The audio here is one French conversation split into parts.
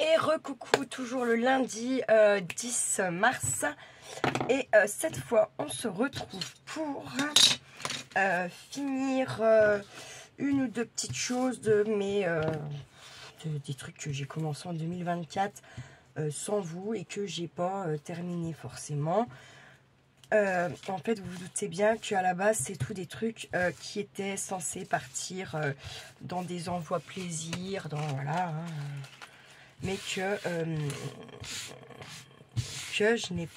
Et recoucou, toujours le lundi 10 mars. Et cette fois, on se retrouve pour finir une ou deux petites choses de mes des trucs que j'ai commencé en 2024 sans vous et que j'ai pas terminé forcément. En fait, vous vous doutez bien qu'à la base, c'est tous des trucs qui étaient censés partir dans des envois plaisir, dans voilà. Hein, mais que je n'ai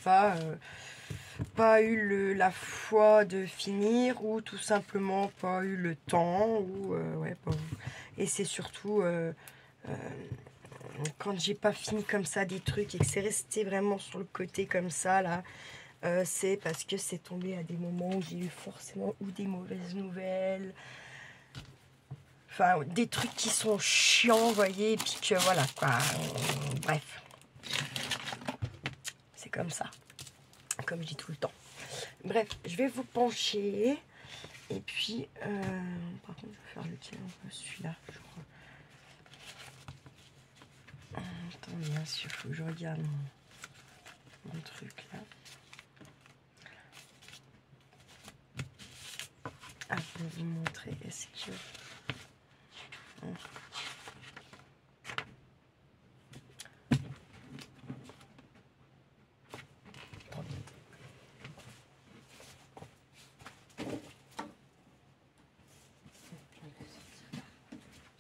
pas eu la foi de finir, ou tout simplement pas eu le temps, ou ouais, bon. Et c'est surtout quand j'ai pas fini comme ça des trucs et que c'est resté vraiment sur le côté comme ça là, c'est parce que c'est tombé à des moments où j'ai eu forcément ou des mauvaises nouvelles, enfin des trucs qui sont chiants, vous voyez, et puis que voilà quoi, bref, c'est comme ça, comme je dis tout le temps. Bref, je vais vous pencher. Et puis, par contre, je vais faire lequel? Celui-là, je crois. Attendez, bien sûr, il faut que je regarde mon truc là. Ah, je vais vous montrer. Est-ce que...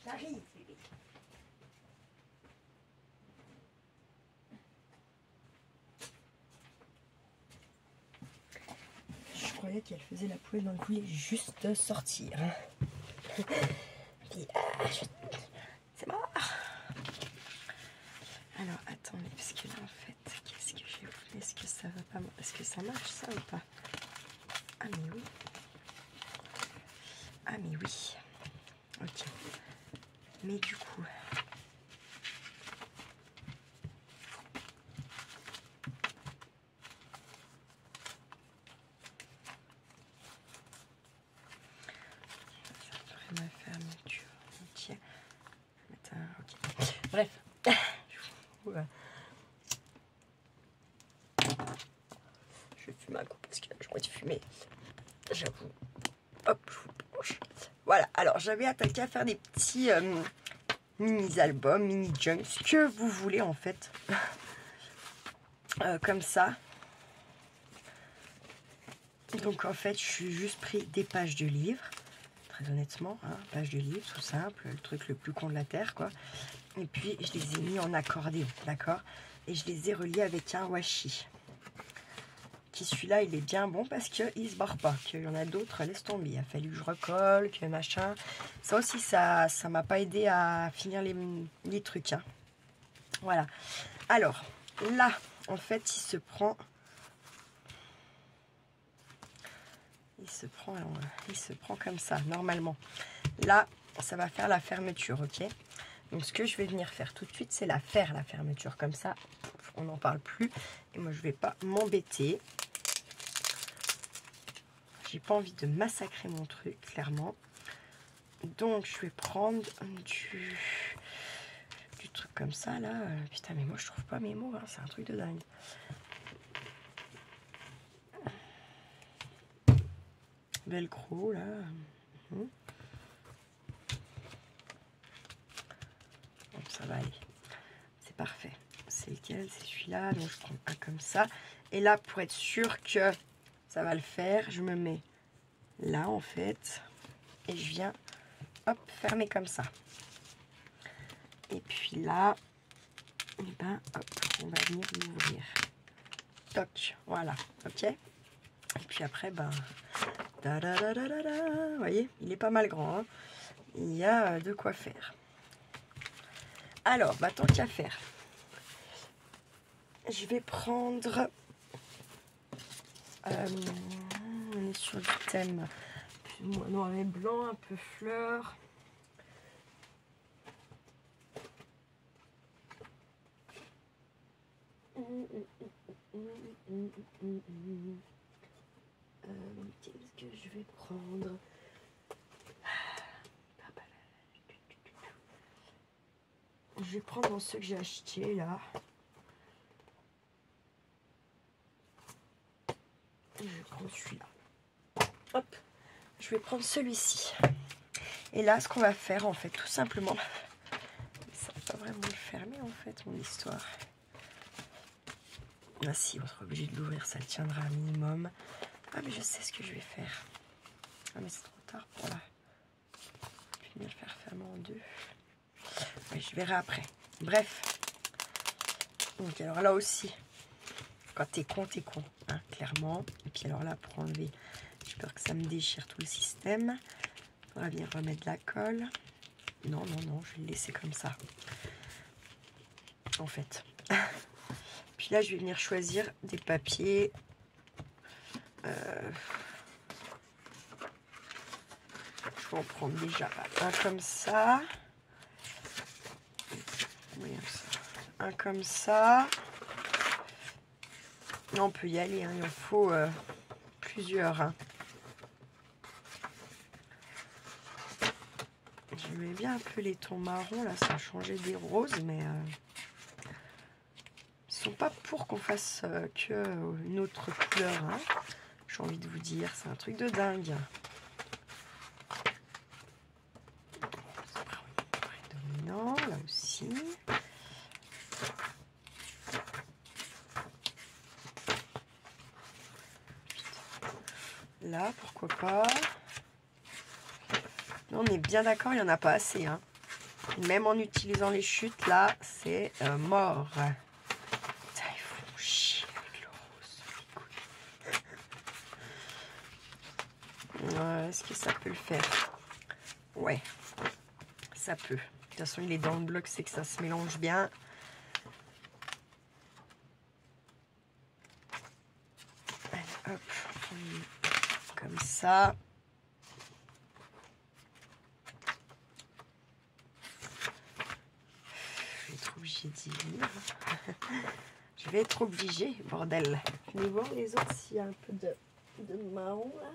J'arrive, bébé. Je croyais qu'elle faisait la poêle, donc elle voulait juste sortir. Puis, c'est mort. Alors, attendez, parce que là, en fait, qu'est-ce que j'ai voulu? Est-ce que ça va pas? Est-ce que ça marche, ça, ou pas? Ah, mais oui. Ah, mais oui. Ok. Mais du coup... ma fermeture. Ok. Ok. Bref. Je fume un coup parce que j'aurais dû fumer. J'avoue. Hop, je vous penche. Voilà. Alors, j'avais attaqué à faire des petits mini-albums, mini-junks, ce que vous voulez en fait. Comme ça. Donc, en fait, je suis juste pris des pages de livres. Très honnêtement, hein, pages de livres, tout simple. Le truc le plus con de la terre, quoi. Et puis, je les ai mis en accordéon, d'accord? Et je les ai reliés avec un washi. Qui celui-là, il est bien bon parce qu'il se barre pas. Qu'il y en a d'autres, laisse tomber. Il a fallu que je recolle, que machin. Ça aussi, ça m'a pas aidé à finir les trucs. Hein. Voilà. Alors, là, en fait, il se prend comme ça, normalement. Là, ça va faire la fermeture, ok? Donc, ce que je vais venir faire tout de suite, c'est la fermeture. Comme ça, on n'en parle plus. Et moi, je vais pas m'embêter. J'ai pas envie de massacrer mon truc, clairement. Donc, je vais prendre du truc comme ça, là. Putain, mais moi, je trouve pas mes mots. Hein. C'est un truc de dingue. Velcro, là. Donc, ça va aller. C'est parfait. C'est lequel? C'est celui-là. Donc, je prends un comme ça. Et là, pour être sûr que ça va le faire, je me mets là, en fait. Et je viens, hop, fermer comme ça. Et puis là, et ben, hop, on va venir l'ouvrir. Toc, voilà, ok. Et puis après, ben, vous voyez, il est pas mal grand. Hein. Il y a de quoi faire. Alors, bah, tant qu'à faire, je vais prendre... on est sur le thème noir et blanc, un peu fleur. Qu'est-ce que je vais prendre? vais prendre dans ceux que j'ai achetés là. Je vais prendre celui-là. Hop, je vais prendre celui-ci. Et là, ce qu'on va faire, en fait, tout simplement... Ça va pas vraiment le fermer, en fait, mon histoire. Ah si, on sera obligé de l'ouvrir, ça le tiendra un minimum. Ah, mais je sais ce que je vais faire. Ah, mais c'est trop tard pour là. Je vais venir le faire fermer en deux. Oui, je verrai après. Bref. Donc, alors là aussi, quand t'es con, hein, clairement. Et puis alors là, pour enlever, j'ai peur que ça me déchire tout le système. On va venir remettre de la colle. Non, non, non, je vais le laisser comme ça. En fait. Puis là, je vais venir choisir des papiers. Je vais en prendre déjà un comme ça. Un comme ça. On peut y aller, hein, il en faut plusieurs. Hein. J'aimais bien un peu les tons marrons, là, ça a changé des roses, mais ils sont pas pour qu'on fasse que une autre couleur. Hein. J'ai envie de vous dire, c'est un truc de dingue. Dominant, là aussi. Là, pourquoi pas. Non, on est bien d'accord, il n'y en a pas assez. Hein. Même en utilisant les chutes, là, c'est mort. Putain, ils font chier avec le rose. Est-ce que ça peut le faire? Ouais, ça peut. De toute façon, il est dans le bloc, c'est que ça se mélange bien. Allez, hop, comme ça. D'y vivre. Je vais être obligée, bordel. Je vais voir les autres s'il y a un peu de marron là.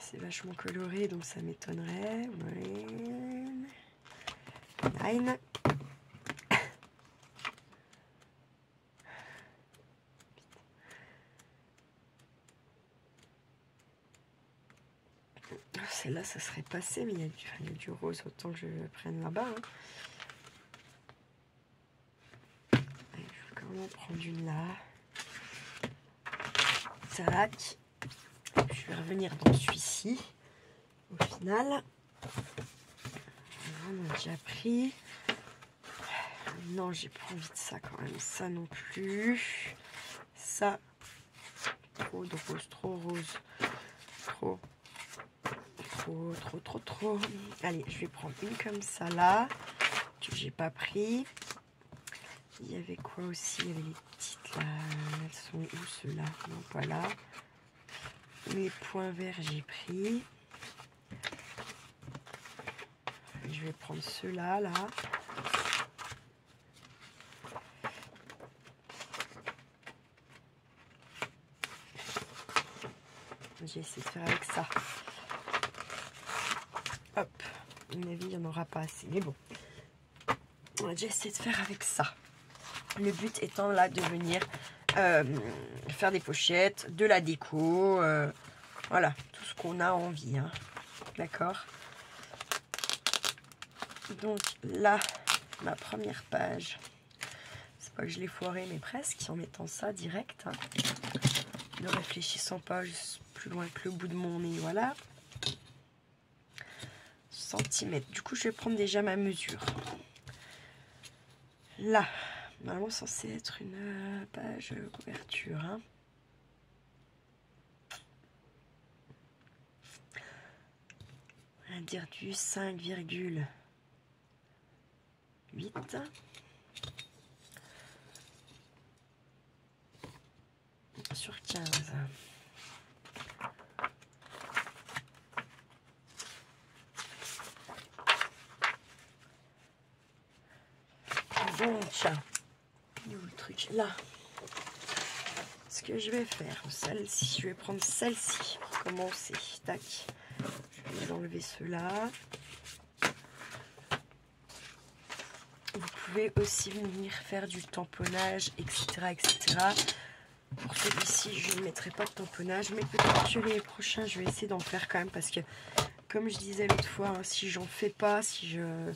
C'est vachement coloré, donc ça m'étonnerait. Nine. Celle-là, ça serait passé, mais il y a du rose, autant que je le prenne là-bas. Hein. Allez, je vais quand même prendre une là. Tac. Je vais revenir dans celui-ci. Au final, on a déjà pris. Non, j'ai pas envie de ça quand même. Ça non plus. Ça, trop de rose, trop rose. Trop. Allez, je vais prendre une comme ça là, que j'ai pas pris. Il y avait quoi aussi? Il y avait les petites là. Elles sont où ceux-là? Non, pas là. Les points verts, j'ai pris. Je vais prendre ceux-là, là. J'ai essayé de faire avec ça. Hop, à mon avis, il n'y en aura pas assez. Mais bon, on va déjà essayer de faire avec ça. Le but étant là de venir faire des pochettes, de la déco. Voilà, tout ce qu'on a envie. Hein. D'accord? Donc là, ma première page. C'est pas que je l'ai foiré, mais presque, en mettant ça direct. Hein. Ne réfléchissant pas juste plus loin que le bout de mon nez. Voilà. Centimètres. Du coup, je vais prendre déjà ma mesure. Là, normalement, censé être une page couverture. Hein. On va dire du 5,8 sur 15. Donc, où est le truc là? Ce que je vais faire, celle-ci, je vais prendre celle-ci pour commencer. Tac. Je enlever ceux-là. Vous pouvez aussi venir faire du tamponnage, etc. etc. Pour celui-ci, je ne mettrai pas de tamponnage, mais peut-être que les prochains, je vais essayer d'en faire quand même, parce que, comme je disais l'autre fois, hein, si j'en fais pas, si je...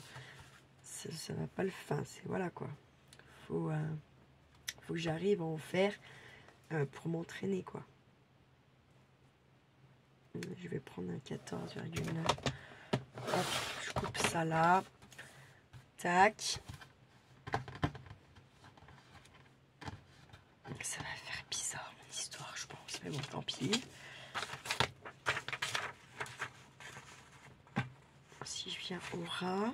ça va pas le faire, c'est voilà quoi. Faut que j'arrive à en faire pour m'entraîner quoi. Je vais prendre un 14,9. Hop, je coupe ça là. Tac. Ça va faire bizarre mon histoire, je pense. Mais bon, tant pis. Si je viens au ras.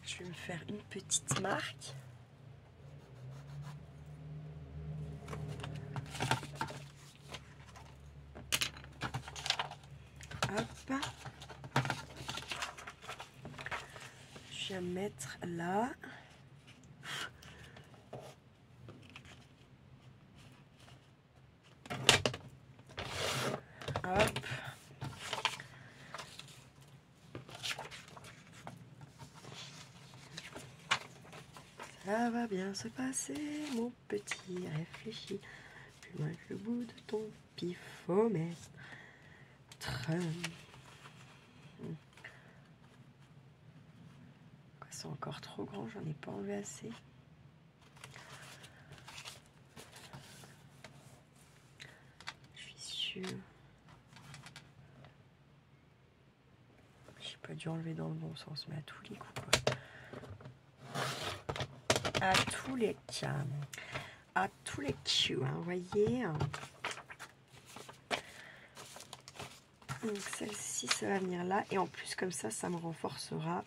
Je vais me faire une petite marque. Hop. Je viens mettre là. Hop. Ça va bien se passer, mon petit, réfléchis. Plus loin que le bout de ton pifomètre. C'est encore trop grand, j'en ai pas enlevé assez. Je suis sûre. J'ai pas dû enlever dans le bon sens, mais à tous les coups, quoi. À tous les cas. À tous les coups, hein, vous voyez. Donc celle-ci, ça va venir là. Et en plus, comme ça me renforcera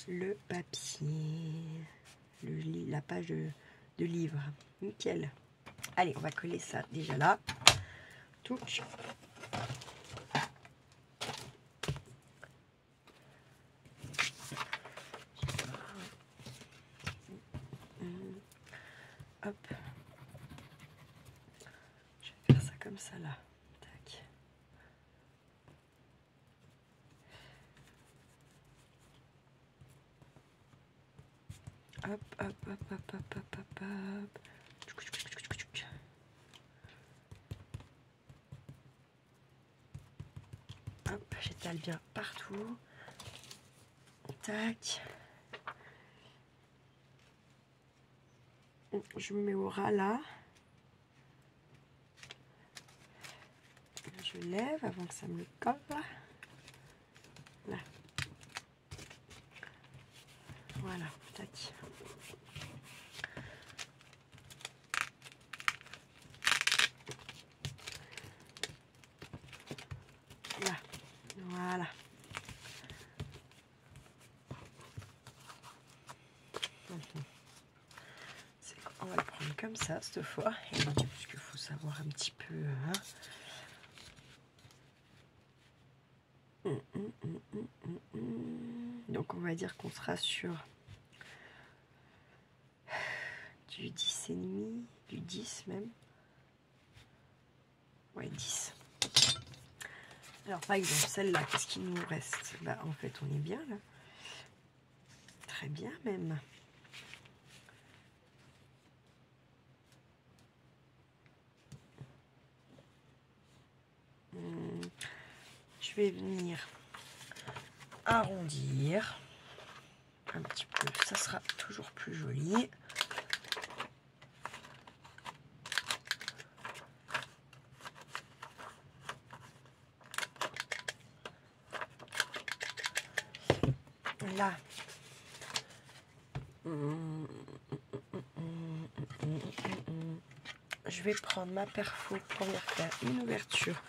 le papier. La page de livre. Nickel. Allez, on va coller ça déjà là. Touc. Hop. Je vais faire ça comme ça là. Tac. Hop, hop, hop, hop, hop, hop, hop, hop. Hop, j'étale bien partout. Tac. Je me mets au ras là. Je lève avant que ça me colle. Là. Voilà, tac. Là, voilà. On va le prendre comme ça cette fois. Et parce qu'il faut savoir un petit peu. Hein. Donc on va dire qu'on sera sur du 10,5, du 10 même. Ouais, 10. Alors par exemple, celle-là, qu'est-ce qu'il nous reste? Bah en fait, on est bien là. Très bien même. Je vais venir arrondir un petit peu, ça sera toujours plus joli. Là, je vais prendre ma perfo pour venir faire une ouverture.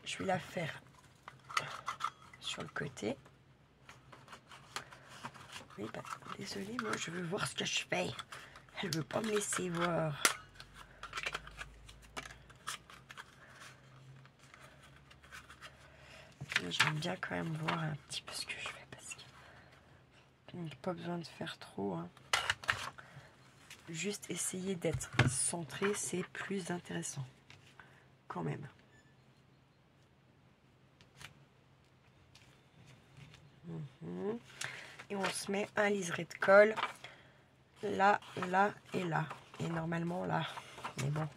Je vais la faire sur le côté. Oui, bah, désolée, moi je veux voir ce que je fais. Elle veut pas me laisser voir. J'aime bien quand même voir un petit peu ce que je fais parce qu'il n'y a pas besoin de faire trop. Hein. Juste essayer d'être centré, c'est plus intéressant. quand même. Et on se met un liseré de colle là, là et là. Et normalement là. Mais bon.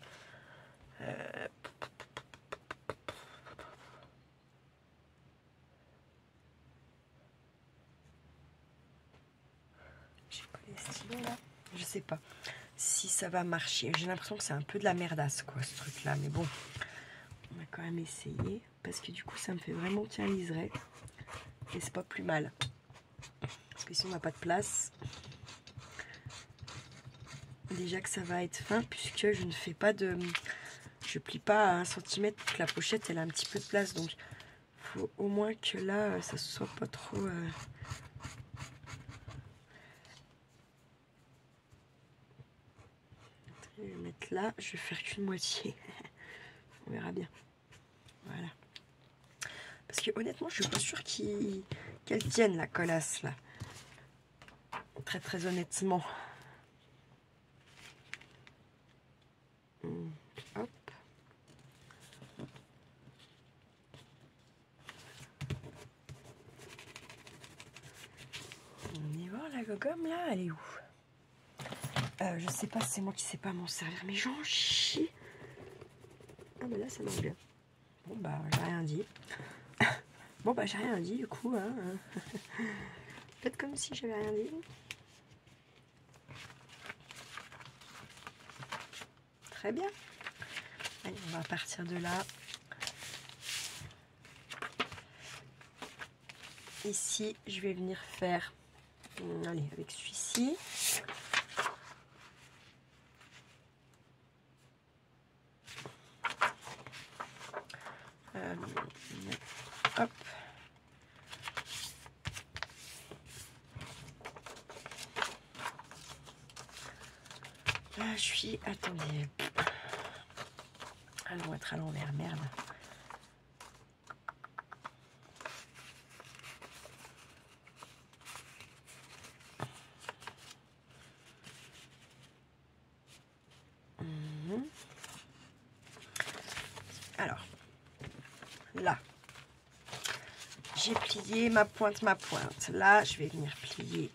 J'ai pas les stylos là. Je sais pas si ça va marcher. J'ai l'impression que c'est un peu de la merdasse quoi ce truc là. Mais bon. On va quand même essayer. Parce que du coup ça me fait vraiment tiens liseré. Et c'est pas plus mal. Parce que si on n'a pas de place. Déjà que ça va être fin puisque je ne fais pas de... Je plie pas à 1 cm pour que la pochette elle a un petit peu de place. Donc il faut au moins que là ça soit pas trop... Je vais mettre là, je vais faire qu'une moitié. On verra bien. Voilà. Parce que honnêtement je suis pas sûre qu'elle tienne la colasse là. Très très honnêtement. Hop. On y va la gomme là, elle est où? Je sais pas, c'est moi qui sais pas m'en servir, mais j'en chie. Ah bah là ça marche bien. Bon bah j'ai rien dit. Bon bah j'ai rien dit du coup. Hein. Faites comme si j'avais rien dit. Très bien. Allez, on va partir de là. Ici, je vais venir faire... Allez, avec celui-ci. Hop. Là, je suis... Attendez. Elles vont être à l'envers, merde. Alors, là, j'ai plié ma pointe. Là, je vais venir plier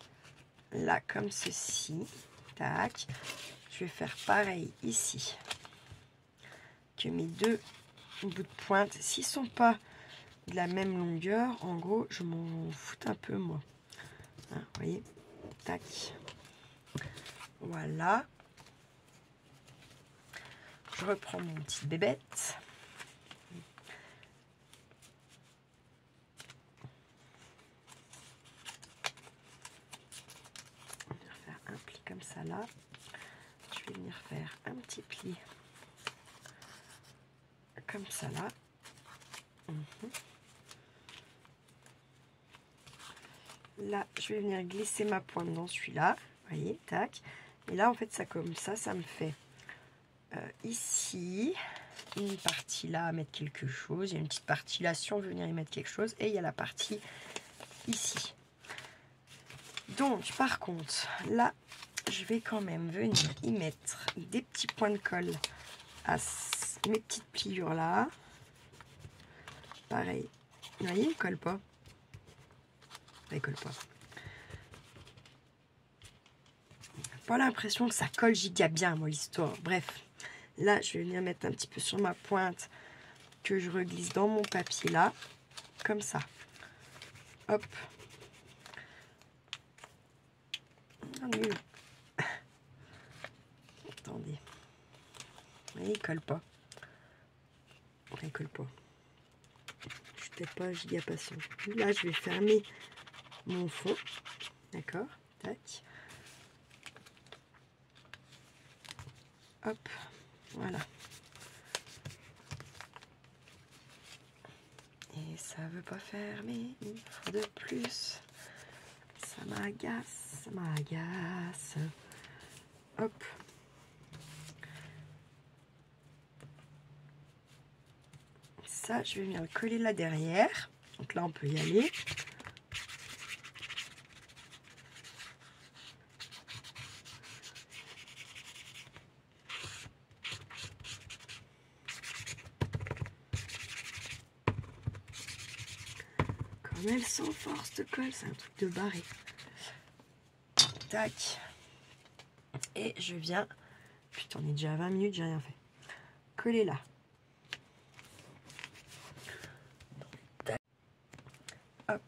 là comme ceci. Tac. Je vais faire pareil ici. Que mes deux bouts de pointe, s'ils sont pas de la même longueur, en gros, je m'en fous un peu, moi. Hein, vous voyez? Tac. Voilà. Je reprends mon petite bébête. On va faire un pli comme ça là. Je vais venir faire un petit pli comme ça là. Là, je vais venir glisser ma pointe dans celui-là. Vous voyez, tac. Et là, en fait, ça comme ça me fait ici une partie là à mettre quelque chose. Il y a une petite partie là si on veut venir y mettre quelque chose. Et il y a la partie ici. Donc, par contre, là, je vais quand même venir y mettre des petits points de colle à mes petites pliures là. Pareil. Vous voyez, il colle pas. Ça colle pas. Pas l'impression que ça colle giga bien, moi, l'histoire. Bref, là, je vais venir mettre un petit peu sur ma pointe que je reglisse dans mon papier là, comme ça. Hop. Ah, nul. Attendez. Vous voyez, il colle pas. Il colle pas. Je suis peut-être pas giga patient. Là, je vais fermer mon fond. D'accord. Tac. Hop. Voilà. Et ça veut pas fermer. Il faut de plus. Ça m'agace. Ça m'agace. Hop. Ça, je vais venir le coller là derrière. Donc là, on peut y aller. Mais elle sent fort cette colle, c'est un truc de barré. Tac. Et je viens... Putain, on est déjà à 20 minutes, j'ai rien fait. Coller là. Tac. Hop.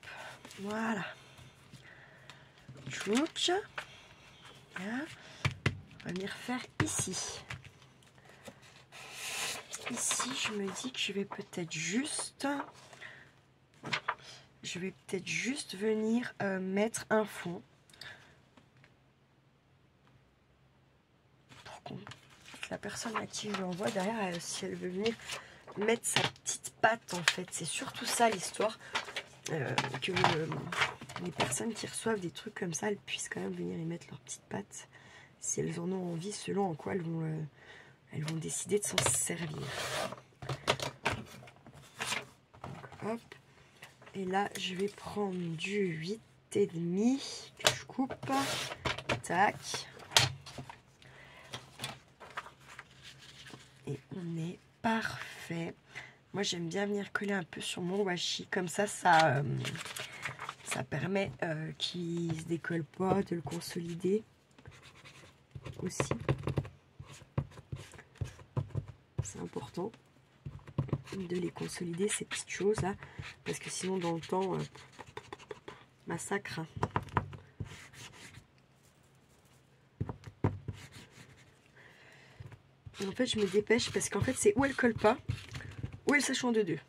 Voilà. Tchouk. Voilà. On va venir faire ici. Ici, je me dis que je vais peut-être juste... venir mettre un fond. Pour que la personne à qui je l'envoie derrière, si elle veut venir mettre sa petite patte, en fait. C'est surtout ça l'histoire. Que les personnes qui reçoivent des trucs comme ça, elles puissent quand même venir y mettre leur petite patte. Si elles en ont envie, selon en quoi elles vont décider de s'en servir. Donc, hop. Et là, je vais prendre du 8,5 que je coupe. Tac. Et on est parfait. Moi, j'aime bien venir coller un peu sur mon washi. Comme ça, ça permet qu'il ne se décolle pas, de le consolider aussi. C'est important de les consolider, ces petites choses là, parce que sinon dans le temps massacre. Et en fait je me dépêche parce qu'en fait c'est où elle colle pas, ou elle sèche en deux.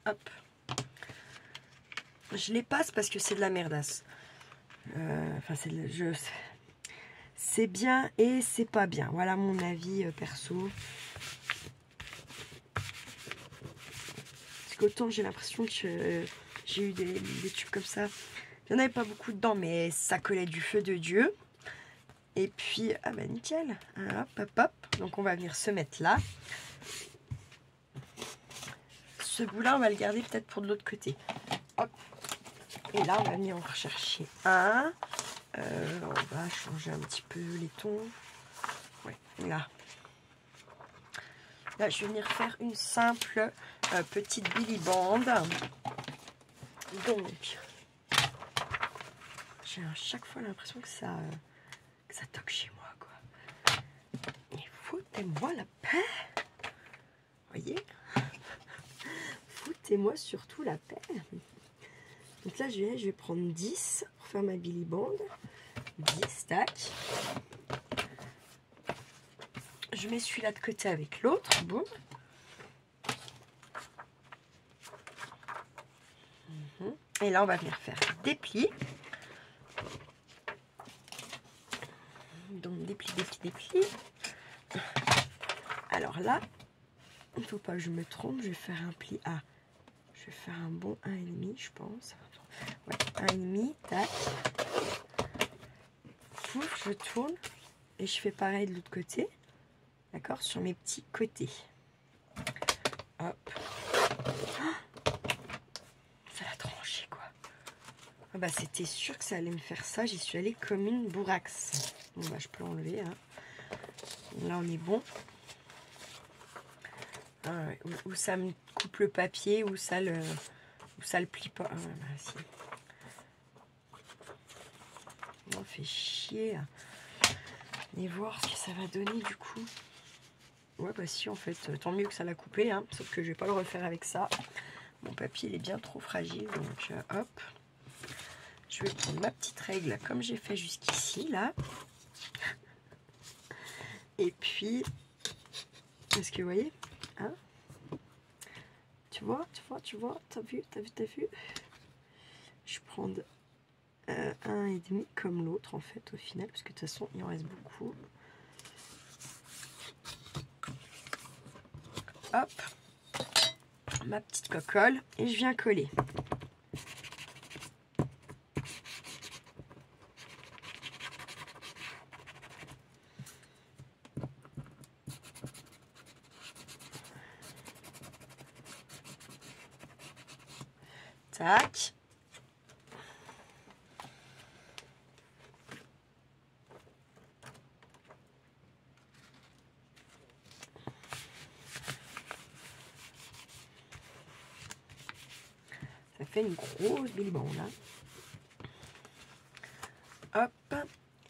Hop, je les passe parce que c'est de la merdasse. Enfin c'est bien et c'est pas bien. Voilà mon avis perso. Parce qu'autant j'ai l'impression que j'ai eu des tubes comme ça. Il n'y en avait pas beaucoup dedans, mais ça collait du feu de Dieu. Et puis, ah bah nickel. Hop, hop, hop. Donc on va venir se mettre là. Ce bout-là, on va le garder peut-être pour de l'autre côté. Hop. Et là, on va venir en rechercher un. On va changer un petit peu les tons. Ouais, là. Là, je vais venir faire une simple petite Billy Band. Donc, j'ai à chaque fois l'impression que ça toque chez moi, quoi. Et foutez-moi la paix. Voyez? Foutez-moi surtout la paix. Donc là, je vais prendre 10 pour faire ma Billy Band. 10, tac. Je mets celui-là de côté avec l'autre. Boum. Et là, on va venir faire des plis. Donc, des plis. Alors là, il ne faut pas que je me trompe. Je vais faire un pli à... Je vais faire un bon 1,5, je pense. Ouais, 1,5, tac. Pouf, je tourne. Et je fais pareil de l'autre côté. D'accord, sur mes petits côtés. Hop. Ça l'a tranché, quoi. Ah bah, c'était sûr que ça allait me faire ça. J'y suis allée comme une bourraxe. Bon, bah, je peux l'enlever. Hein. Là, on est bon. Ah, ouais. Où ça me coupe le papier, où ça le plie pas. Ah, bah, si. On fait chier. Et voir ce que ça va donner, du coup. Ouais, bah si, en fait, tant mieux que ça l'a coupé, hein, sauf que je vais pas le refaire avec ça. Mon papier, il est bien trop fragile, donc hop. Je vais prendre ma petite règle, comme j'ai fait jusqu'ici, là. Et puis, est-ce que vous voyez, hein? Tu vois, t'as vu? Je prends un et demi comme l'autre, en fait, au final, parce que de toute façon, il en reste beaucoup. Hop, ma petite cocolle et je viens coller. Tac. fait une grosse belle bande. Hein. Hop.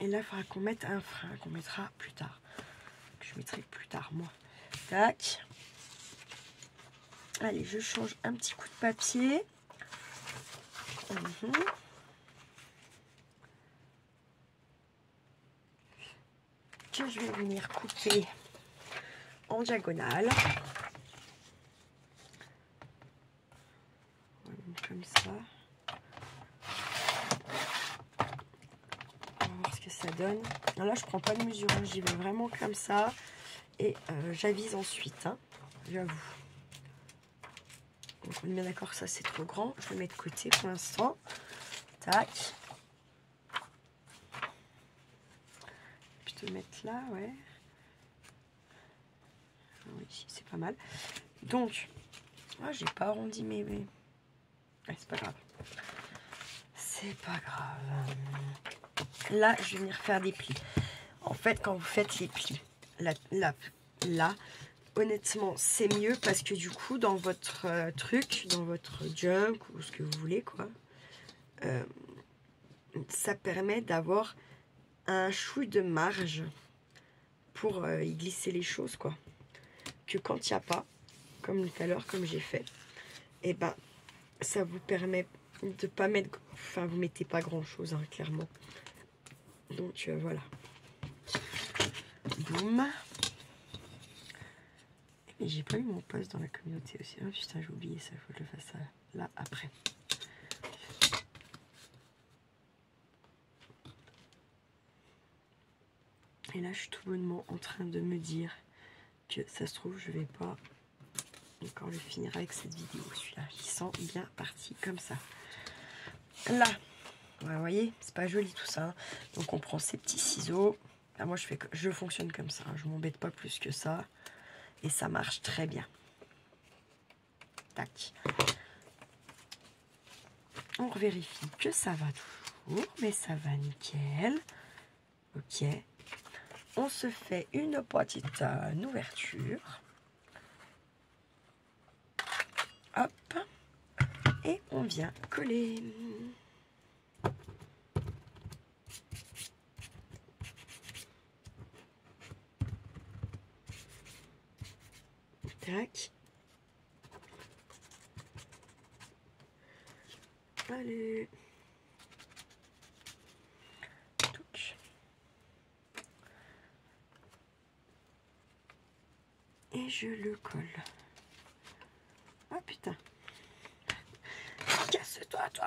Et là, il faudra qu'on mette un frein qu'on mettra plus tard. Que je mettrai plus tard, moi. Tac. Allez, je change un petit coup de papier. Que je vais venir couper en diagonale. Comme ça. On va voir ce que ça donne. Alors là, je prends pas de mesure, hein. J'y vais vraiment comme ça. Et j'avise ensuite, hein. J'avoue. Donc on est bien d'accord que ça c'est trop grand. Je le mets de côté pour l'instant. Tac. Plutôt le mettre là, ouais. Oui, c'est pas mal. Donc, j'ai pas arrondi mes... Ouais, c'est pas grave. C'est pas grave. Là, je vais venir faire des plis. En fait, quand vous faites les plis, là, honnêtement, c'est mieux parce que du coup, dans votre truc, dans votre junk ou ce que vous voulez, quoi, ça permet d'avoir un chouille de marge pour y glisser les choses, quoi. Que quand il n'y a pas, comme tout à l'heure, comme j'ai fait, et ben, ça vous permet de pas mettre, enfin, vous mettez pas grand chose, hein, clairement. Donc voilà. Boum. Et j'ai pas eu mon post dans la communauté aussi. Oh putain, j'ai oublié ça, il faut que je le fasse là après. Et là, je suis tout bonnement en train de me dire que ça se trouve, je vais pas encore le finir avec cette vidéo. Celui-là, il sent bien parti comme ça. Là, vous voyez, c'est pas joli tout ça. Donc on prend ces petits ciseaux. Là, moi, je fonctionne comme ça. Je m'embête pas plus que ça. Et ça marche très bien. Tac. On vérifie que ça va toujours. Mais ça va nickel. Ok. On se fait une petite ouverture. Hop. Et on vient coller. Tac. Allez. Touc. Et je le colle. Oh putain. Casse-toi, toi.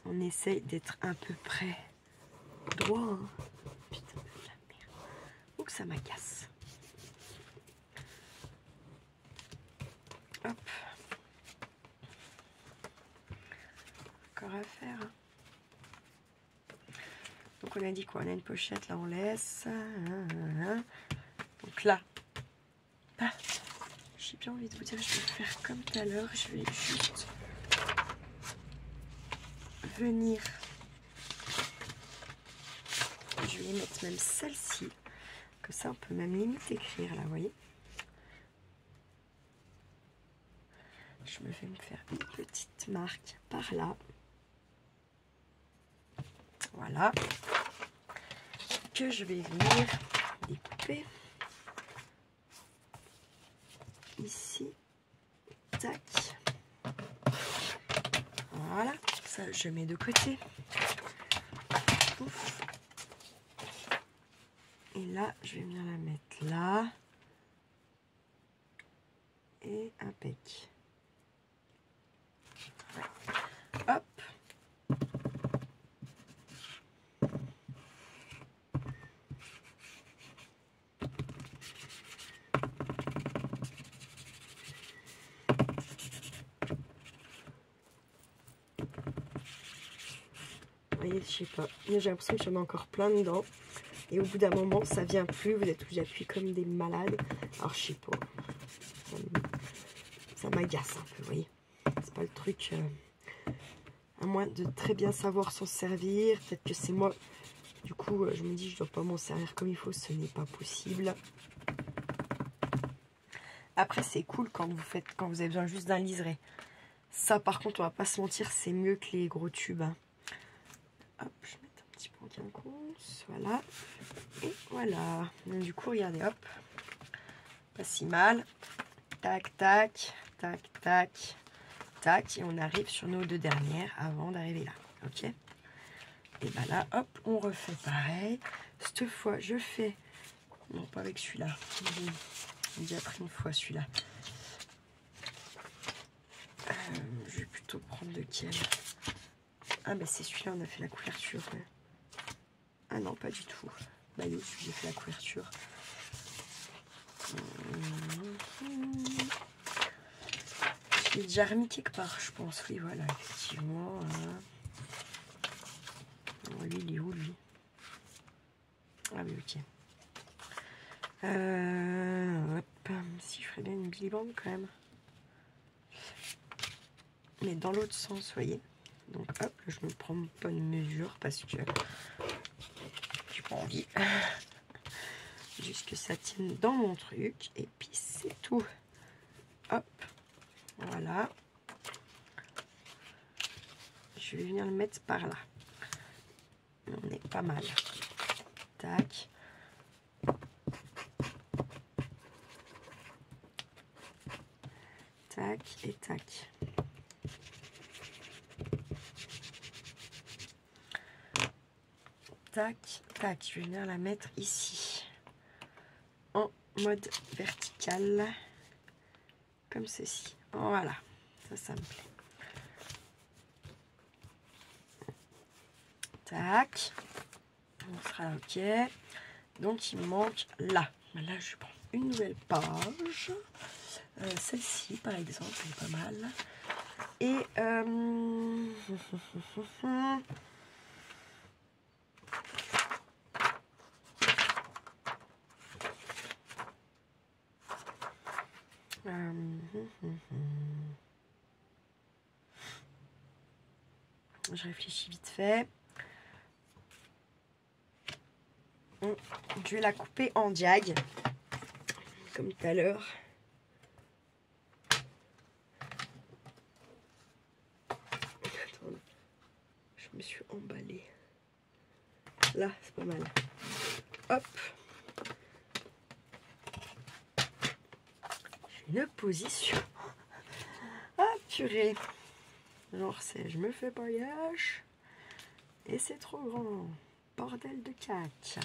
On essaye d'être à peu près droit. Hein. Putain de la merde. Ou que ça m'agace. Hop. Encore à faire. Hein. Donc on a dit quoi? On a une pochette, là on laisse. Donc là, j'ai bien envie de vous dire, je vais faire comme tout à l'heure. Je vais juste venir. Je vais mettre même celle-ci. Comme ça, on peut même limite écrire là, vous voyez. Je me vais me faire une petite marque par là. Voilà. Que je vais venir découper. Ici. Tac. Voilà. Ça, je mets de côté. Ouf. Et là, je vais venir la mettre là. Et impec. Ouais. Hop. Vous voyez, je sais pas. J'ai l'impression que j'en ai encore plein dedans. Et au bout d'un moment, ça vient plus. Vous êtes obligés d'appuyer comme des malades. Alors, je sais pas. Ça m'agace un peu, vous voyez. C'est pas le truc... à moins de très bien savoir s'en servir. Peut-être que c'est moi. Du coup, je me dis, je dois pas m'en servir comme il faut. Ce n'est pas possible. Après, c'est cool quand vous avez besoin juste d'un liseré. Ça, par contre, on va pas se mentir, c'est mieux que les gros tubes. Hein. Hop, je vais mettre un petit peu en quinconce. Voilà. Et voilà. Donc, du coup, regardez, hop. Pas si mal. Tac, tac, tac, tac, tac. Et on arrive sur nos 2 dernières avant d'arriver là. Ok. Et ben là, hop, on refait pareil. Cette fois, je fais... Non, pas avec celui-là. J'ai déjà pris une fois celui-là. Je vais plutôt prendre lequel. Ah, ben c'est celui-là, on a fait la couverture. Ouais. Ah non, pas du tout. Bah oui, j'ai fait la couverture. Je l'ai déjà remis quelque part, je pense. Oui, voilà, effectivement. Oh, lui, il est où, lui? Ah oui, ok. Hop, si je ferais bien une bilibande quand même. Mais dans l'autre sens, vous voyez. Donc hop, je me prends pas une mesure parce que j'ai pas envie. Juste que ça tienne dans mon truc. Et puis c'est tout. Hop, voilà. Je vais venir le mettre par là. On est pas mal. Tac. Tac et tac. Tac, tac. Je vais venir la mettre ici. En mode vertical. Comme ceci. Voilà. Ça me plaît. Tac. On sera ok. Donc, il me manque là. Là, je prends une nouvelle page. Celle-ci, par exemple, elle est pas mal. Et je réfléchis vite fait. Je vais la couper en diag, comme tout à l'heure. Je me suis emballée. Là, c'est pas mal. Hop. J'ai une position. Ah, purée. Genre, c'est je me fais paillage. Et c'est trop grand. Bordel de cac.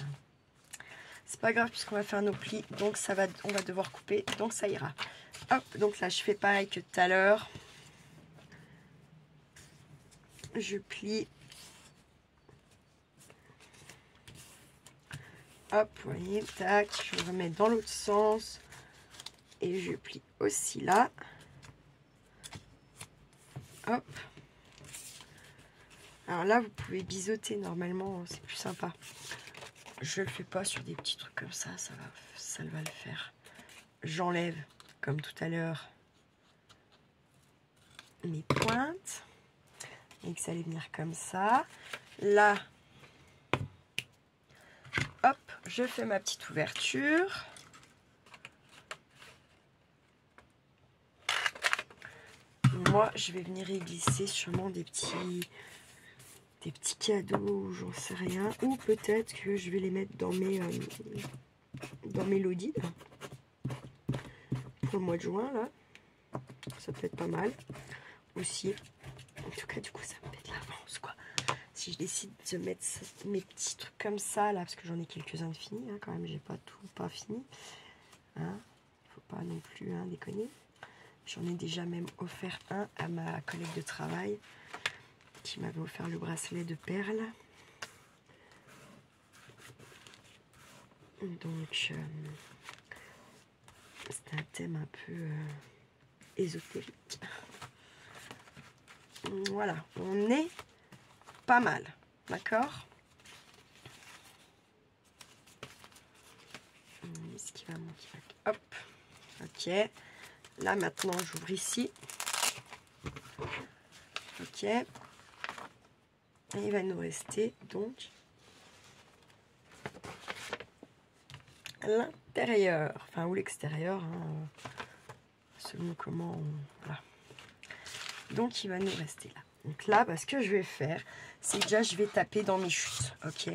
C'est pas grave puisqu'on va faire nos plis. Donc, on va devoir couper. Donc, ça ira. Hop. Donc là, je fais pareil que tout à l'heure. Je plie. Hop, vous voyez, tac, je remets dans l'autre sens. Et je plie aussi là. Hop. Alors là, vous pouvez biseauter normalement, c'est plus sympa. Je le fais pas sur des petits trucs comme ça, ça va le faire. J'enlève, comme tout à l'heure, mes pointes. Et que ça allait venir comme ça. Là, hop, je fais ma petite ouverture. Moi, je vais venir y glisser sûrement des petits cadeaux, j'en sais rien. Ou peut-être que je vais les mettre dans mes Lodi pour le mois de juin, là. Ça peut être pas mal aussi. En tout cas, du coup, ça me fait de l'avance, quoi. Si je décide de mettre mes petits trucs comme ça, là, parce que j'en ai quelques-uns de finis, hein, quand même, j'ai pas tout pas fini. Hein, faut pas non plus déconner. J'en ai déjà même offert un à ma collègue de travail qui m'avait offert le bracelet de perles. Donc, c'est un thème un peu ésotérique. Voilà, on est pas mal, d'accord? Ce qui va manquer. Hop, ok. Là, maintenant, j'ouvre ici. Ok. Et il va nous rester, donc, l'intérieur, enfin, ou l'extérieur, hein, selon comment on... Voilà. Donc il va nous rester là. Donc là, ce que je vais faire, c'est déjà je vais taper dans mes chutes. Ok.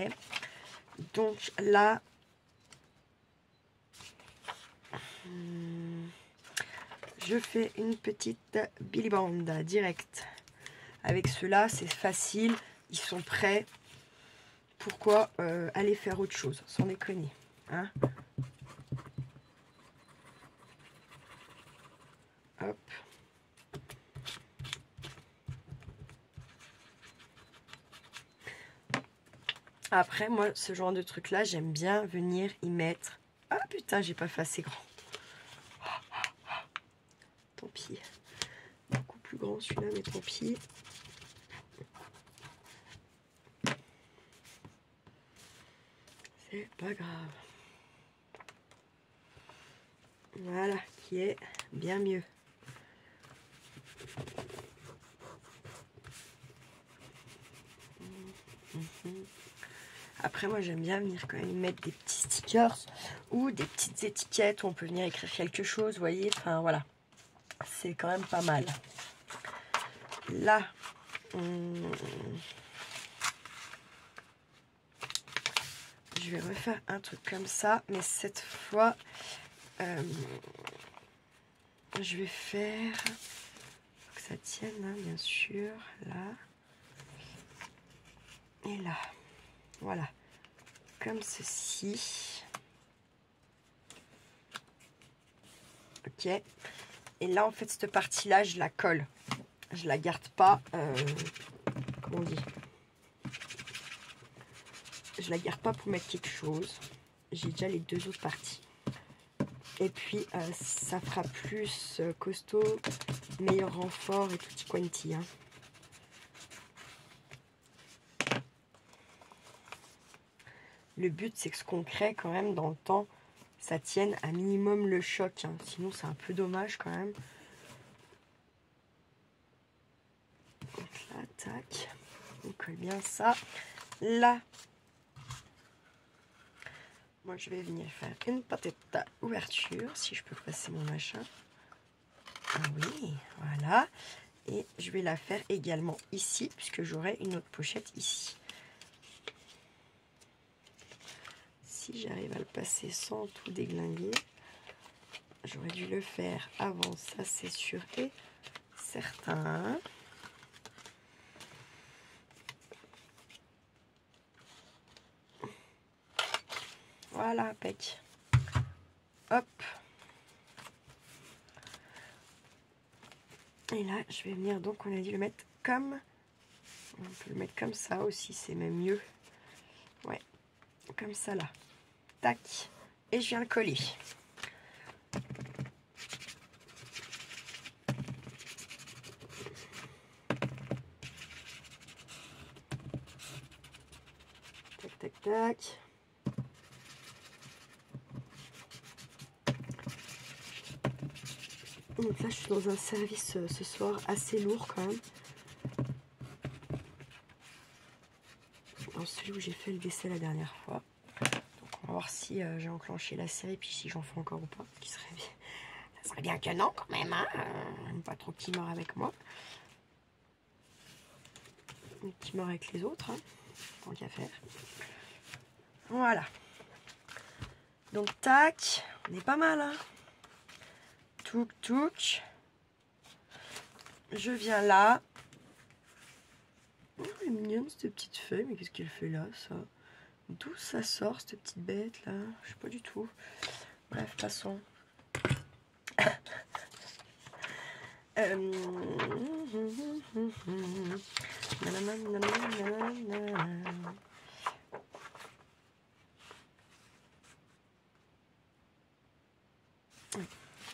Donc là, je fais une petite Billy Band direct. Avec ceux-là, c'est facile. Ils sont prêts. Pourquoi aller faire autre chose, sans déconner, hein? Hop. Après, moi, ce genre de truc-là, j'aime bien venir y mettre... Ah putain, j'ai pas fait assez grand. Tant pis. Beaucoup plus grand celui-là, mais tant pis. C'est pas grave. Voilà, qui est bien mieux. Après, moi, j'aime bien venir quand même mettre des petits stickers ou des petites étiquettes où on peut venir écrire quelque chose, vous voyez. Enfin, voilà. C'est quand même pas mal. Là, je vais refaire un truc comme ça, mais cette fois, je vais faire... Faut que ça tienne, hein, bien sûr. Là. Et là. Voilà. Comme ceci. Ok. Et là, en fait, cette partie-là, je la colle. Je la garde pas... comment on dit? Je la garde pas pour mettre quelque chose. J'ai déjà les deux autres parties. Et puis, ça fera plus costaud, meilleur renfort et tutti quanti. Hein. Le but, c'est que ce qu'on crée quand même dans le temps, ça tienne à minimum le choc. Hein. Sinon, c'est un peu dommage quand même. Donc là, tac. On colle bien ça. Là, moi, je vais venir faire une petite ouverture, si je peux passer mon machin. Ah oui, voilà. Et je vais la faire également ici, puisque j'aurai une autre pochette ici. Si j'arrive à le passer sans tout déglinguer, j'aurais dû le faire avant, ça c'est sûr et certain. Voilà, impec. Hop. Et là, je vais venir, donc on a dit le mettre comme... On peut le mettre comme ça aussi, c'est même mieux. Ouais, comme ça là. Tac. Et je viens le coller. Tac, tac, tac. Donc là, je suis dans un service ce soir assez lourd quand même. Dans celui où j'ai fait le décès la dernière fois. Donc on va voir si j'ai enclenché la série, puis si j'en fais encore ou pas. Ce qui serait bien. Ça serait bien que non quand même, hein. Pas trop qui meurt avec moi. Mais qui meurt avec les autres, hein. Tant qu'à faire. Voilà. Donc tac, on est pas mal, hein. Touc, touc. Je viens là. Oh, elle est mignonne cette petite feuille, mais qu'est-ce qu'elle fait là, ça? D'où ça sort cette petite bête là? Je sais pas du tout. Bref, passons.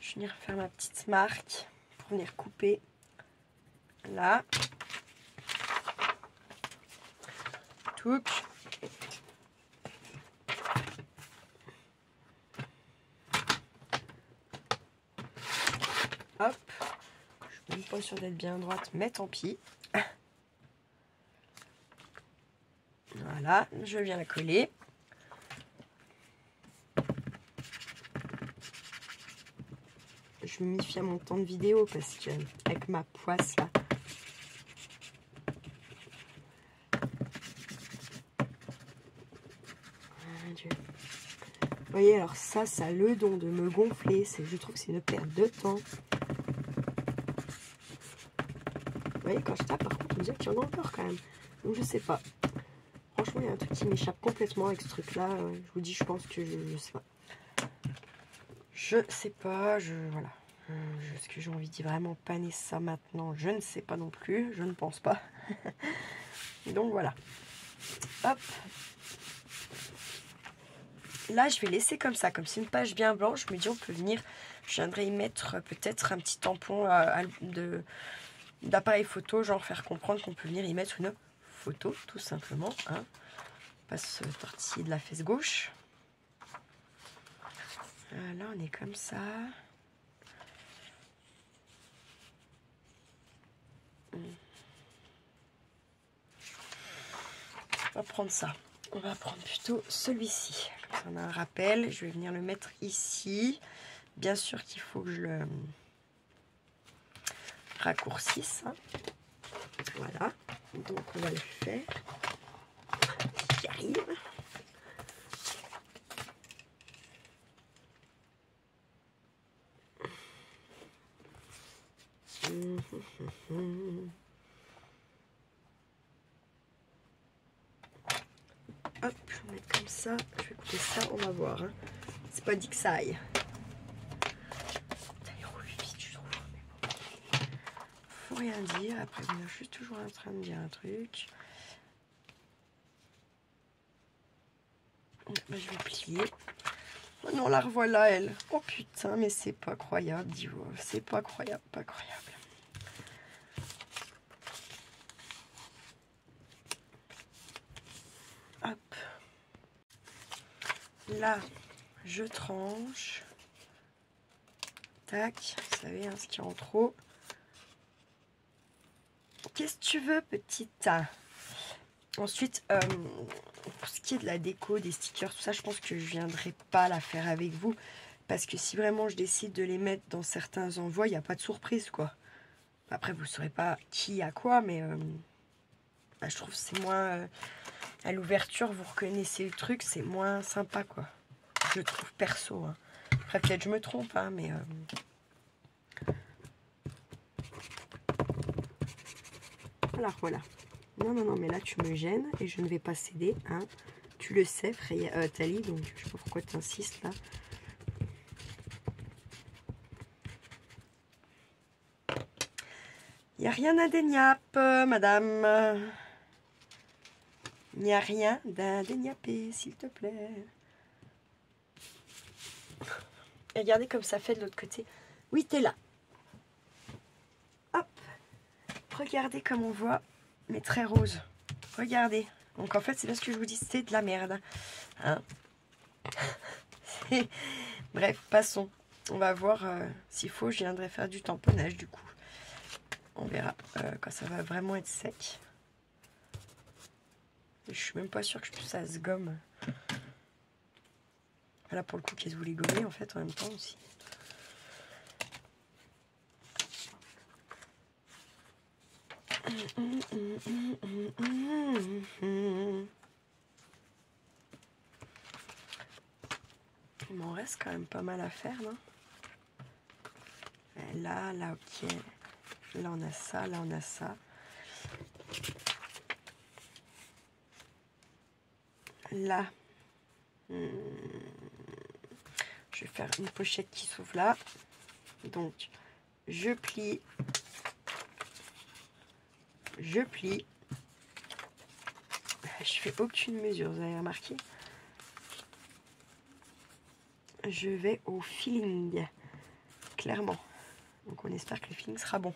Je vais venir faire ma petite marque pour venir couper là. Touc. Hop. Je suis même pas sûre d'être bien droite, mais tant pis. Voilà, je viens la coller. Je je me fie à mon temps de vidéo parce que avec ma poisse là. Mon Dieu. Vous voyez, alors ça a le don de me gonfler. Je trouve que c'est une perte de temps. Vous voyez, quand je tape, par contre, on dirait qu'il y en a encore quand même. Donc je sais pas. Franchement, il y a un truc qui m'échappe complètement avec ce truc-là. Je vous dis, je pense que je sais pas. Je sais pas, voilà. Est-ce que j'ai envie d'y vraiment paner ça maintenant? Je ne sais pas non plus, je ne pense pas. Donc voilà. Hop. Là, je vais laisser comme ça, comme c'est une page bien blanche. Je me dis, on peut venir, je viendrai y mettre peut-être un petit tampon d'appareil photo, genre faire comprendre qu'on peut venir y mettre une photo, tout simplement. Hein. On passe partie de la fesse gauche. Là, on est comme ça. On va prendre ça. On va prendre plutôt celui-ci. On a un rappel. Je vais venir le mettre ici. Bien sûr qu'il faut que je le raccourcisse. Voilà. Donc, on va le faire. J'y arrive. Hop, je vais mettre comme ça. Je vais couper ça, on va voir. Hein. C'est pas dit que ça aille. Faut rien dire. Après, je suis toujours en train de dire un truc. Je vais plier. Oh non, la revoilà, elle. Oh putain, mais c'est pas croyable, Divo. C'est pas croyable, pas croyable. Hop. Là, je tranche. Tac. Vous savez, hein, ce qui est en trop. Qu'est-ce que tu veux, petite? Ensuite, pour ce qui est de la déco, des stickers, tout ça, je pense que je ne viendrai pas la faire avec vous. Parce que si vraiment je décide de les mettre dans certains envois, il n'y a pas de surprise, quoi. Après, vous ne saurez pas qui a quoi, mais bah, je trouve que c'est moins... à l'ouverture, vous reconnaissez le truc, c'est moins sympa, quoi. Je trouve perso. Hein. Après, peut-être je me trompe, hein, mais... Alors, voilà. Non, non, non, mais là, tu me gênes et je ne vais pas céder. Hein. Tu le sais, Thalie, donc je sais pas pourquoi tu insistes, là. Il n'y a rien d'indéniable, madame. Il n'y a rien d'indéniable, s'il te plaît. Et regardez comme ça fait de l'autre côté. Oui, t'es là. Hop. Regardez comme on voit mes traits roses. Regardez. Donc en fait, c'est bien ce que je vous dis, c'est de la merde. Hein. Bref, passons. On va voir s'il faut, je viendrai faire du tamponnage du coup. On verra quand ça va vraiment être sec. Je suis même pas sûre que ça se gomme. Voilà pour le coup qu'elle voulait gommer en fait en même temps aussi. Il m'en reste quand même pas mal à faire, non? Là, ok. Là, on a ça, là, on a ça. Là, je vais faire une pochette qui s'ouvre là. Donc, je plie. Je plie. Je fais aucune mesure, vous avez remarqué? Je vais au feeling, clairement. Donc on espère que le feeling sera bon.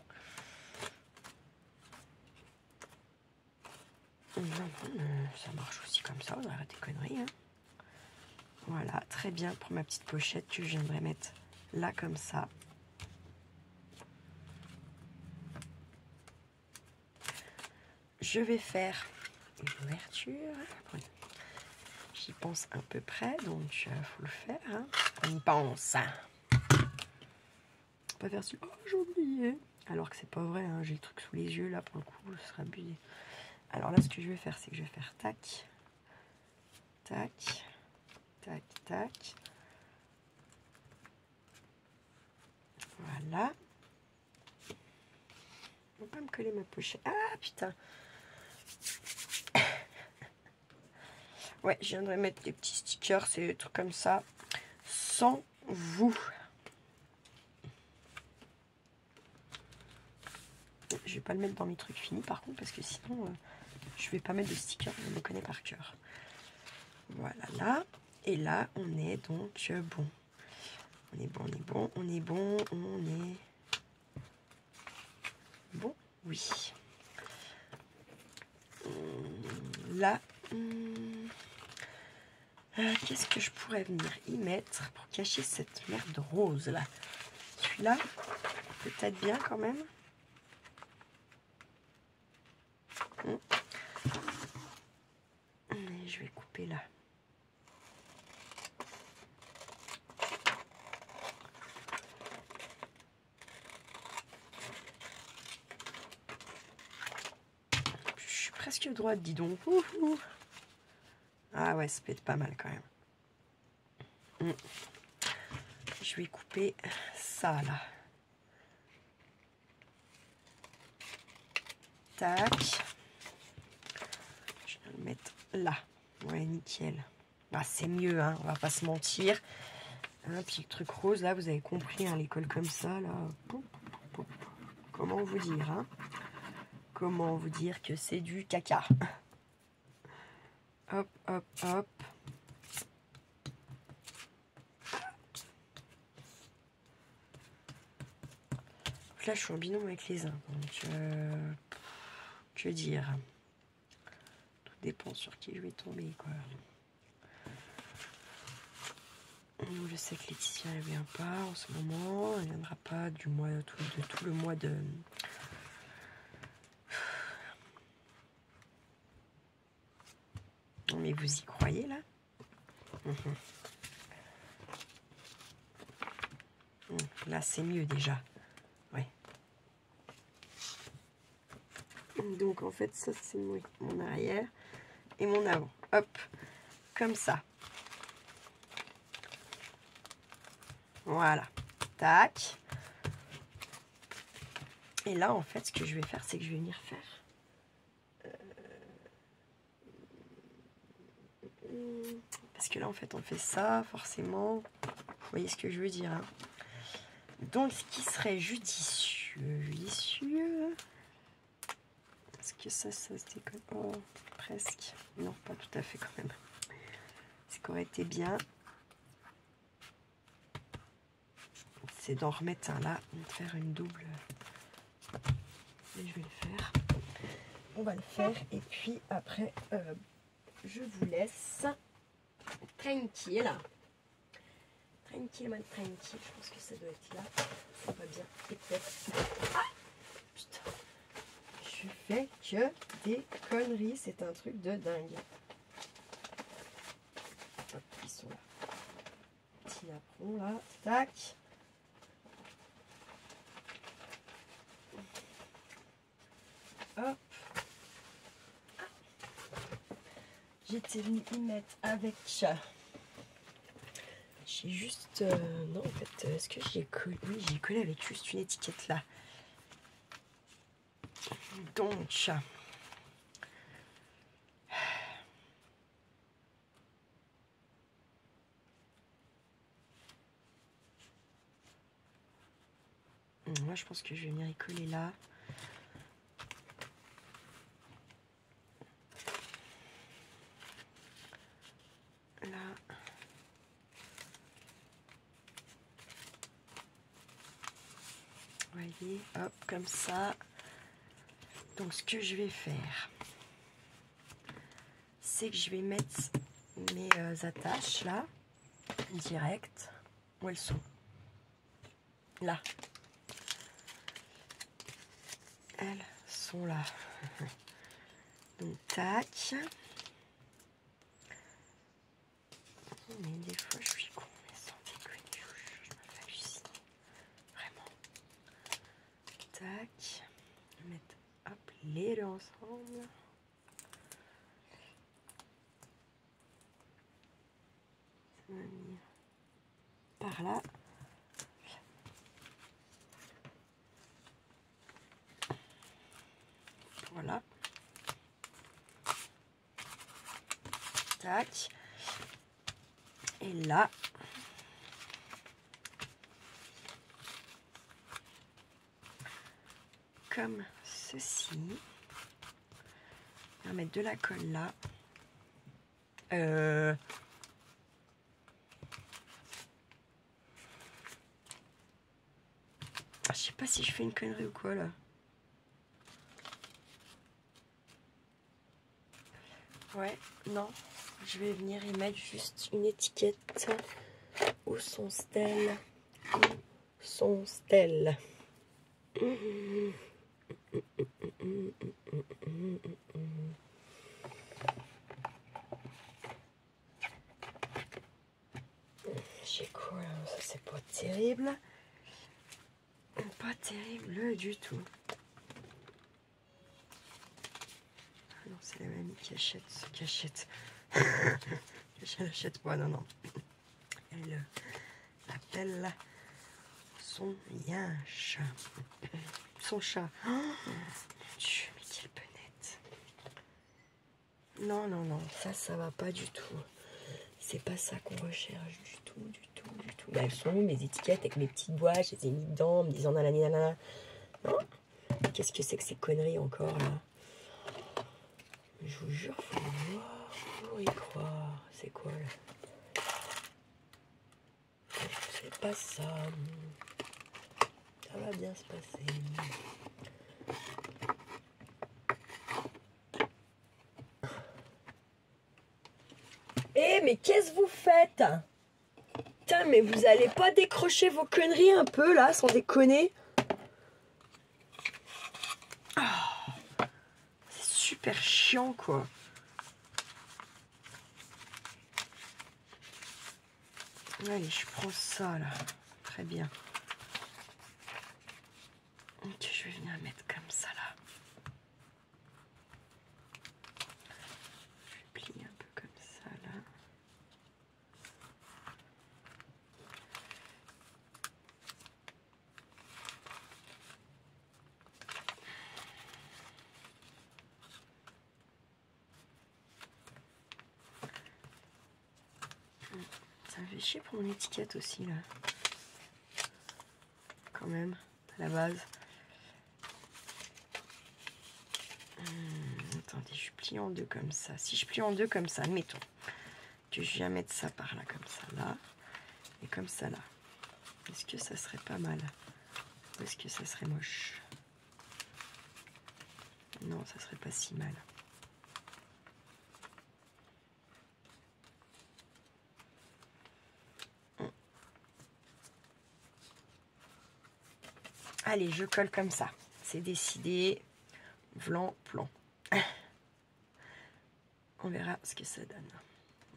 Ça marche aussi comme ça, on arrête des conneries. Hein. Voilà, très bien pour ma petite pochette que je viendrai mettre là comme ça. Je vais faire une ouverture. J'y pense à peu près, donc il faut le faire. Hein. On y pense. pas faire si, oh j'ai oublié. Alors que c'est pas vrai, hein, j'ai le truc sous les yeux là pour le coup, ce sera abusé. Alors là, ce que je vais faire, c'est que je vais faire tac, tac, tac, tac. Voilà. On va pas me coller ma pochette. Ah putain. Ouais, je viendrai mettre des petits stickers, c'est des trucs comme ça, sans vous. Je vais pas le mettre dans mes trucs finis par contre, parce que sinon, je vais pas mettre de stickers, je me connais par cœur. Voilà, là. Et là, on est donc bon. On est bon, on est bon, on est bon, on est bon, oui. Là, qu'est-ce que je pourrais venir y mettre pour cacher cette merde rose là? Celui-là, peut-être bien quand même. Et je vais couper là. Je suis presque droite, dis donc. Ouhou. Ah ouais, ça peut être pas mal quand même. Je vais couper ça là. Tac. Je vais le mettre là. Ouais, nickel. Ah, c'est mieux, hein, on va pas se mentir. Hein, puis le truc rose, là, vous avez compris, hein, l'école comme ça, là. Comment vous dire, hein? Comment vous dire que c'est du caca? Hop, hop, hop. Là, je suis en binôme avec les uns. Donc, que dire? Tout dépend sur qui je vais tomber, quoi. Je sais que Laetitia, elle vient pas en ce moment. Elle viendra pas du mois, de tout le mois de... Mais vous y croyez, là? Là, c'est mieux, déjà. Ouais. Donc, en fait, ça, c'est mon arrière et mon avant. Hop, comme ça. Voilà. Tac. Et là, en fait, ce que je vais faire, c'est que je vais venir faire... Parce que là, en fait, on fait ça, forcément. Vous voyez ce que je veux dire, hein? Donc, ce qui serait judicieux... Est-ce que ça c'était comme... Oh, presque. Non, pas tout à fait quand même. Ce qui aurait été bien, c'est d'en remettre un là, de faire une double. Et je vais le faire. On va le faire. Et puis après, je vous laisse tranquille. Tranquille, tranquille. Je pense que ça doit être là. C'est pas bien. Et peut-être... Ah putain. Je fais que des conneries. C'est un truc de dingue. Hop, ils sont là. Petit apron là. Tac. Hop. J'étais venue y mettre avec... J'ai juste... non, en fait, est-ce que j'ai collé? Oui, j'ai collé avec juste une étiquette là. Donc... Moi, je pense que je vais venir y coller là. Là. Vous voyez, hop, comme ça. Donc, ce que je vais faire, c'est que je vais mettre mes attaches là, direct. Où elles sont? Là. Elles sont là. Donc, tac. Mais des fois, je suis con, mais sans déconner, je me fais halluciner. Vraiment. Tac. On va mettre hop, les deux ensemble. Ça va venir par là. Voilà. Tac. Et là, comme ceci. On va mettre de la colle là. Je sais pas si je fais une connerie ou quoi là. Ouais, non. Je vais venir y mettre juste une étiquette. Où sont Stella? Où sont Stella? J'ai quoi là? Ça c'est pas terrible. Pas terrible du tout. Ah non, c'est la mamie qui achète. Elle achète pas, non, non. Elle appelle son yinche. Son chat. Oh, mon Dieu, mais quelle penette. Non, non, non, ça va pas du tout. C'est pas ça qu'on recherche du tout, du tout, du tout. Bah, elles sont où mes étiquettes avec mes petites doigts? Je les ai mis dedans en me disant nanani nanana. Non? Qu'est-ce que c'est que ces conneries encore là? Je vous jure, faut le voir, faut y croire. C'est quoi là? C'est pas ça. Ça va bien se passer. Eh, mais qu'est-ce que vous faites? Putain, mais vous allez pas décrocher vos conneries un peu là, sans déconner? Oh, c'est super chiant quoi. Allez, je prends ça là. Très bien. Ok, je vais venir mettre comme ça là. Je vais plier un peu comme ça là. Ça me fait chier pour mon étiquette aussi là. Quand même, à la base. Attendez, je plie en deux comme ça. Si je plie en deux comme ça, admettons que je viens mettre ça par là, comme ça là, et comme ça là. Est-ce que ça serait pas mal? Ou est-ce que ça serait moche? Non, ça serait pas si mal. Allez, je colle comme ça. C'est décidé. Vlan, plan. On verra ce que ça donne.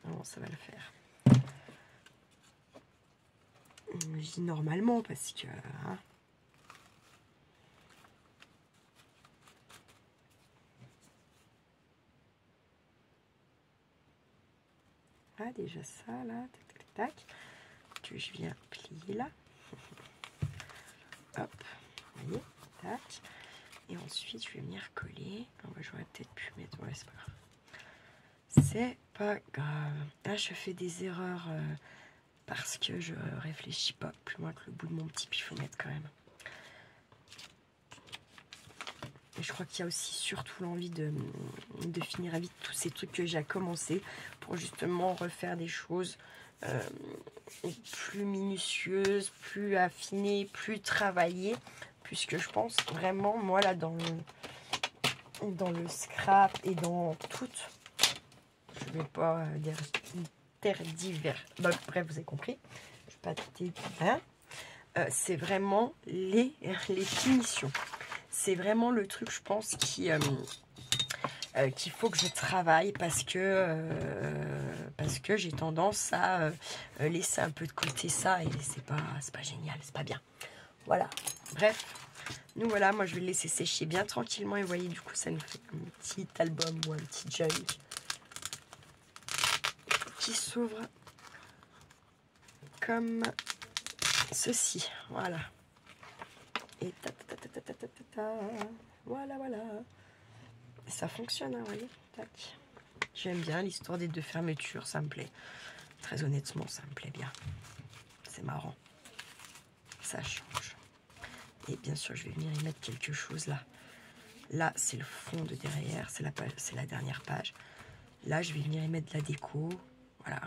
Non, ça va le faire. Je dis normalement parce que... Hein. Ah, déjà ça, là. Tac, tac, tac. Que je viens plier là. Hop. Vous voyez, tac. Et ensuite, je vais venir coller. Oh, bah, j'aurais peut-être pu mettre... Ouais, c'est pas grave. C'est pas grave. Là, je fais des erreurs parce que je réfléchis pas plus loin que le bout de mon petit pifomètre quand même. Et je crois qu'il y a aussi surtout l'envie de finir à vite tous ces trucs que j'ai commencé pour justement refaire des choses plus minutieuses, plus affinées, plus travaillées. Puisque je pense vraiment, moi là, dans le scrap et dans tout, je ne vais pas divers. Bah, bref, vous avez compris. Je vais pas tout hein. C'est vraiment les finitions. C'est vraiment le truc, je pense, qu'il faut que je travaille parce que j'ai tendance à laisser un peu de côté ça et c'est pas génial, c'est pas bien. Voilà. Bref, Donc voilà, moi je vais le laisser sécher bien tranquillement. Et vous voyez, du coup, ça nous fait un petit album ou un petit junk qui s'ouvre comme ceci. Voilà. Et ta ta ta ta ta ta ta ta. Voilà, voilà. Et ça fonctionne, hein, vous voyez. Tac. J'aime bien l'histoire des deux fermetures, ça me plaît. Très honnêtement, ça me plaît bien. C'est marrant. Ça change. Et bien sûr, je vais venir y mettre quelque chose là. Là, c'est le fond de derrière, c'est la dernière page. Là, je vais venir y mettre de la déco. Voilà.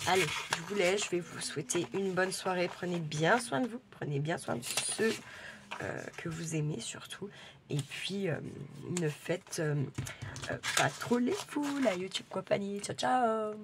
Allez, je vous laisse. Je vais vous souhaiter une bonne soirée. Prenez bien soin de vous. Prenez bien soin de ceux que vous aimez surtout. Et puis, ne faites pas trop les fous, la YouTube compagnie. Ciao, ciao!